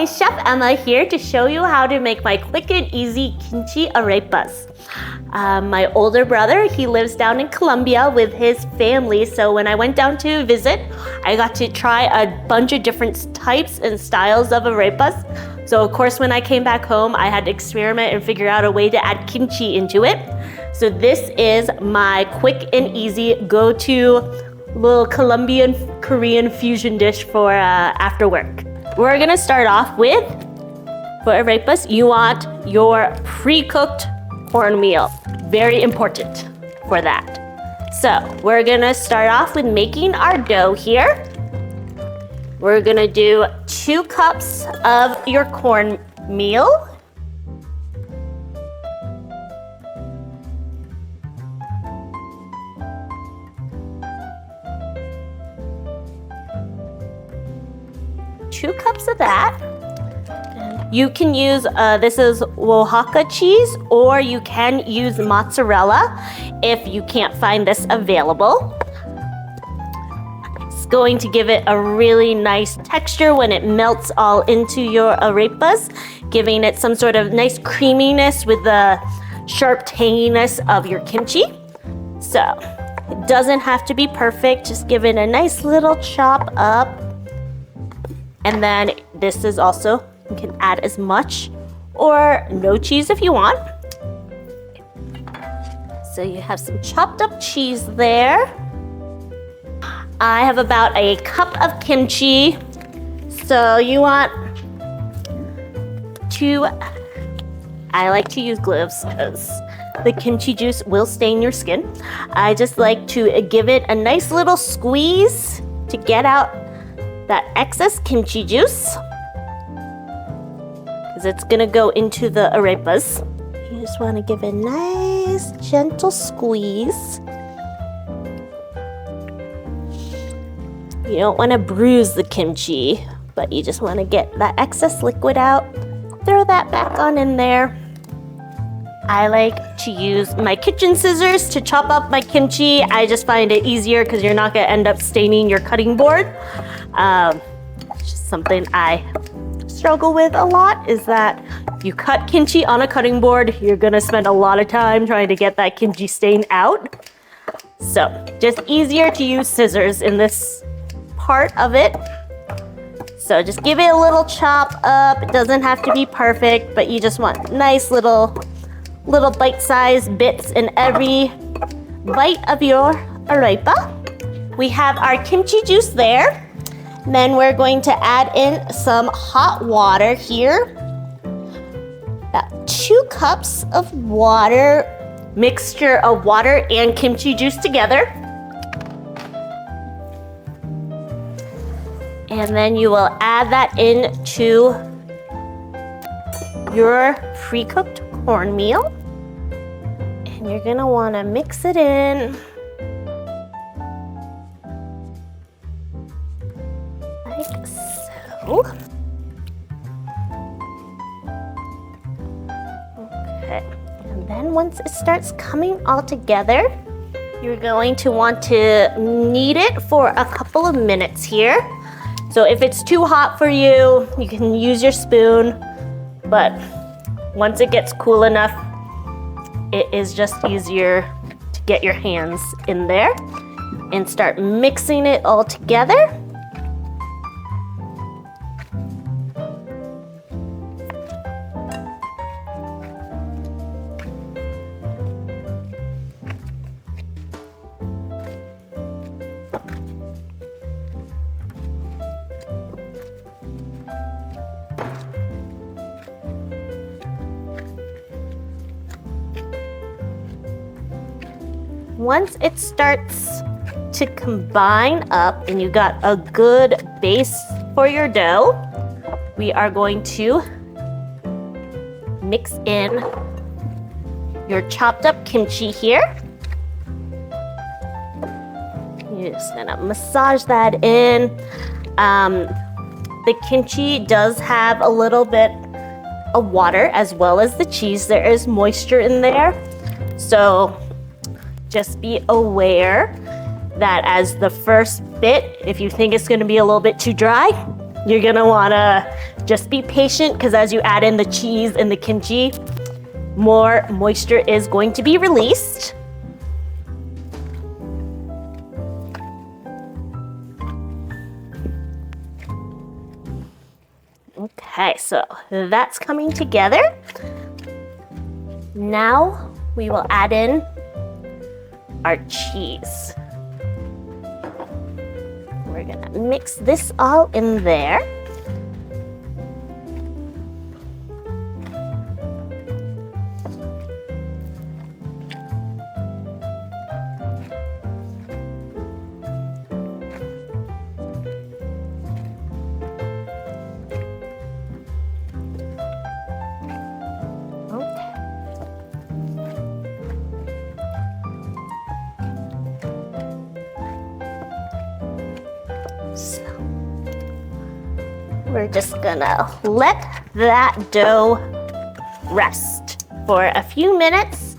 Hi, Chef Emma here to show you how to make my quick and easy kimchi arepas. My older brother, he lives down in Colombia with his family, so when I went down to visit, I got to try a bunch of different types and styles of arepas. So of course, when I came back home, I had to experiment and figure out a way to add kimchi into it. So this is my quick and easy go-to little Colombian Korean fusion dish for after work. We're gonna start off with, for arepas, you want your pre-cooked cornmeal. Very important for that. So we're gonna start off with making our dough here. We're gonna do 2 cups of your cornmeal. Two cups of that. You can use, this is Oaxaca cheese, or you can use mozzarella if you can't find this available. It's going to give it a really nice texture when it melts all into your arepas, giving it some sort of nice creaminess with the sharp tanginess of your kimchi. So, it doesn't have to be perfect, just give it a nice little chop up. And then this is also, you can add as much or no cheese if you want. So you have some chopped up cheese there. I have about a cup of kimchi. So you want to, I like to use gloves because the kimchi juice will stain your skin. I just like to give it a nice little squeeze to get out that excess kimchi juice, because it's gonna go into the arepas. You just want to give a nice gentle squeeze. You don't want to bruise the kimchi, but you just want to get that excess liquid out. Throw that back on in there. I like to use my kitchen scissors to chop up my kimchi. I just find it easier because you're not gonna end up staining your cutting board. It's just something I struggle with a lot, is that if you cut kimchi on a cutting board, you're gonna spend a lot of time trying to get that kimchi stain out. So just easier to use scissors in this part of it. So just give it a little chop up. It doesn't have to be perfect, but you just want nice little bite-sized bits in every bite of your arepa. We have our kimchi juice there. Then we're going to add in some hot water here. About 2 cups of water, mixture of water and kimchi juice together. And then you will add that into your pre-cooked cornmeal. And you're gonna wanna mix it in. Like so. Okay, and then once it starts coming all together, you're going to want to knead it for a couple of minutes here. So if it's too hot for you, you can use your spoon, but once it gets cool enough, it is just easier to get your hands in there and start mixing it all together. Once it starts to combine up and you got a good base for your dough, we are going to mix in your chopped up kimchi here. You're just gonna massage that in. The kimchi does have a little bit of water as well as the cheese. There is moisture in there. So just be aware that as the first bit, if you think it's gonna be a little bit too dry, You're gonna wanna just be patient because as you add in the cheese and the kimchi, more moisture is going to be released. Okay, so that's coming together. Now we will add in our cheese. We're gonna mix this all in there. So we're just gonna let that dough rest for a few minutes.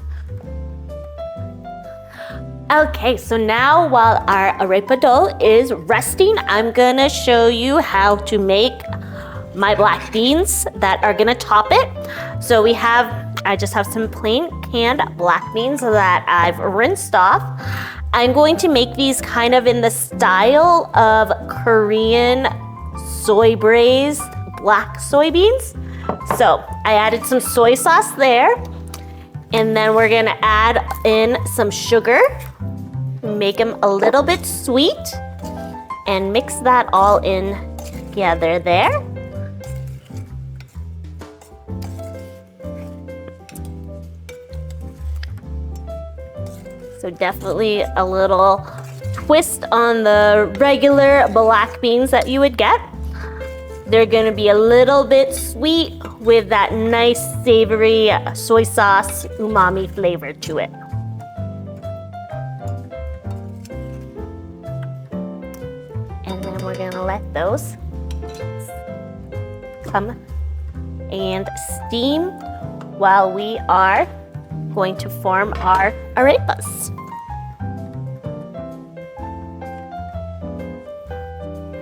Okay, so now while our arepa dough is resting, I'm gonna show you how to make my black beans that are gonna top it. So I just have some plain canned black beans that I've rinsed off. I'm going to make these kind of in the style of Korean soy braised black soybeans. So I added some soy sauce there, and then we're gonna add in some sugar, make them a little bit sweet, and mix that all in together there. So definitely a little twist on the regular black beans that you would get. They're gonna be a little bit sweet with that nice savory soy sauce umami flavor to it. And then we're gonna let those come and steam while we are going to form our arepas.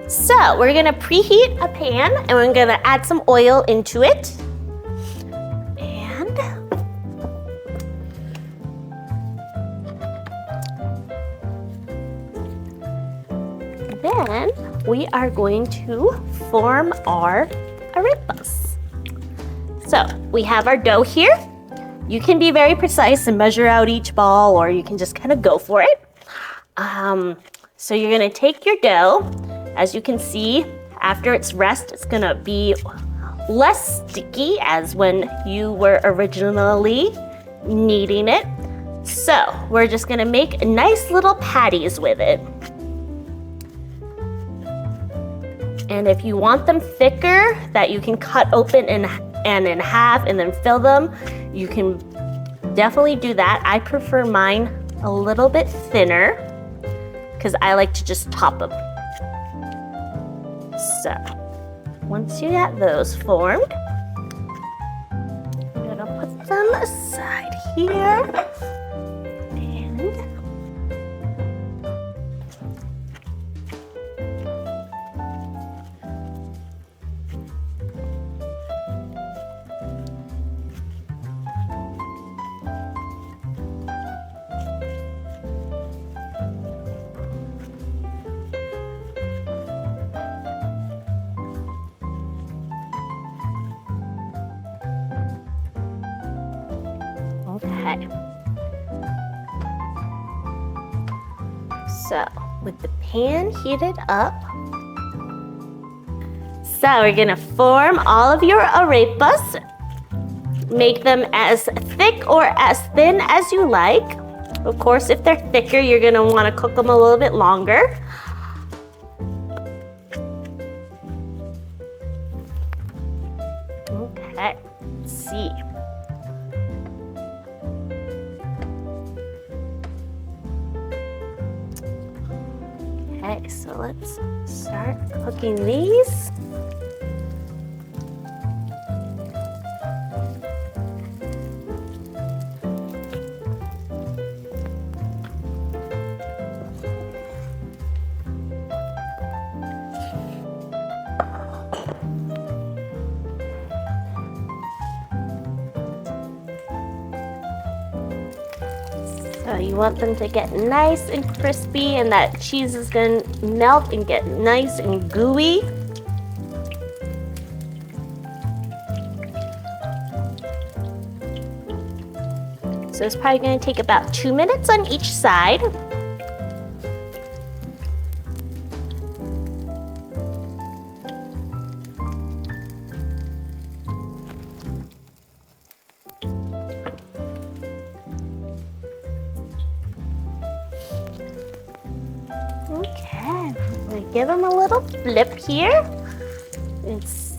So we're gonna preheat a pan and we're gonna add some oil into it. And then we are going to form our arepas. So we have our dough here. You can be very precise and measure out each ball, or you can just kind of go for it. So you're gonna take your dough. As you can see, after its rest, it's gonna be less sticky as when you were originally kneading it. So we're just gonna make nice little patties with it. And if you want them thicker, that you can cut open and in half and then fill them, you can definitely do that. I prefer mine a little bit thinner because I like to just top them. So once you got those formed, I'm gonna put them aside here. Okay. So with the pan heated up, so we're gonna form all of your arepas. Make them as thick or as thin as you like. Of course, if they're thicker, you're gonna wanna cook them a little bit longer. Okay, let's see. Okay, so let's start cooking these. So you want them to get nice and crispy, and that cheese is gonna melt and get nice and gooey. So it's probably gonna take about 2 minutes on each side. Okay, I'm gonna give them a little flip here. It's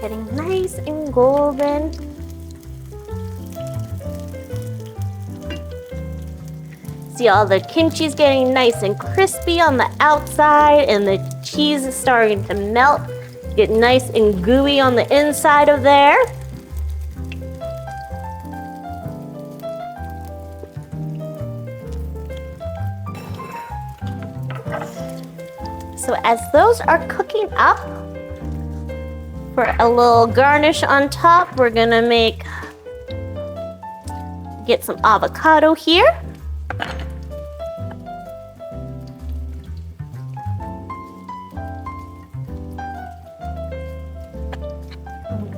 getting nice and golden. See, all the kimchi's getting nice and crispy on the outside, and the cheese is starting to melt, get nice and gooey on the inside of there. So as those are cooking up, for a little garnish on top, we're gonna get some avocado here.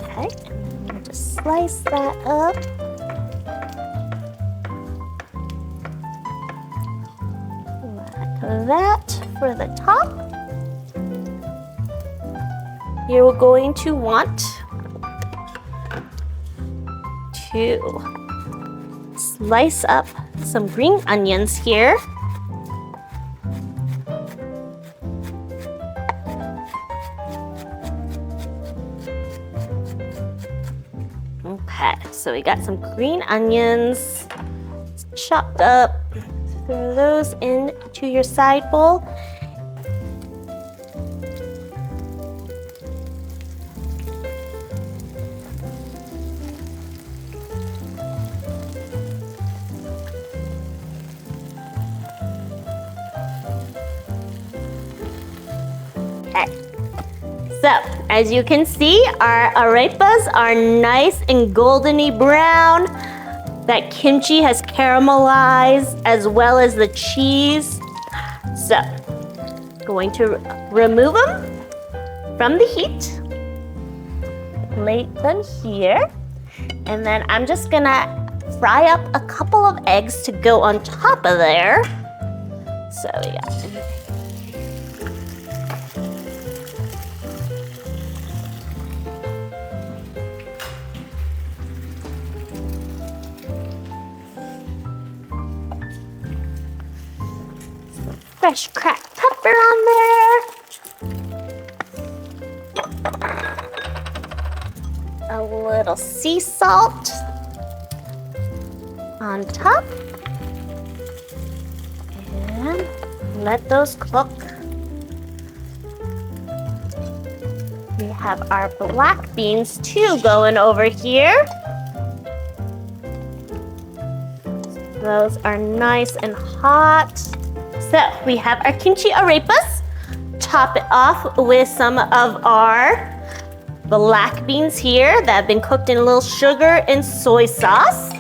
Okay, just slice that up. Like that for the top. You're going to want to slice up some green onions here. Okay, so we got some green onions chopped up. Throw those into your side bowl. Okay, so as you can see, our arepas are nice and goldeny brown. That kimchi has caramelized as well as the cheese. So, going to remove them from the heat. Lay them here. And then I'm just gonna fry up a couple of eggs to go on top of there. So we got fresh cracked pepper on there. A little sea salt on top. And let those cook. We have our black beans too going over here. Those are nice and hot. So we have our kimchi arepas. Top it off with some of our black beans here that have been cooked in a little sugar and soy sauce.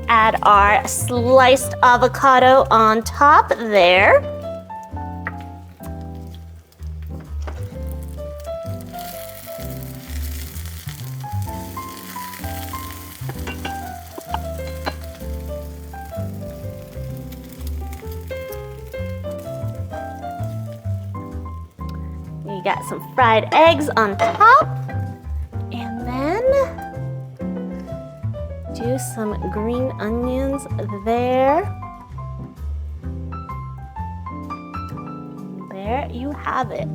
Add our sliced avocado on top there. You got some fried eggs on top, and then do some green onions there. There you have it.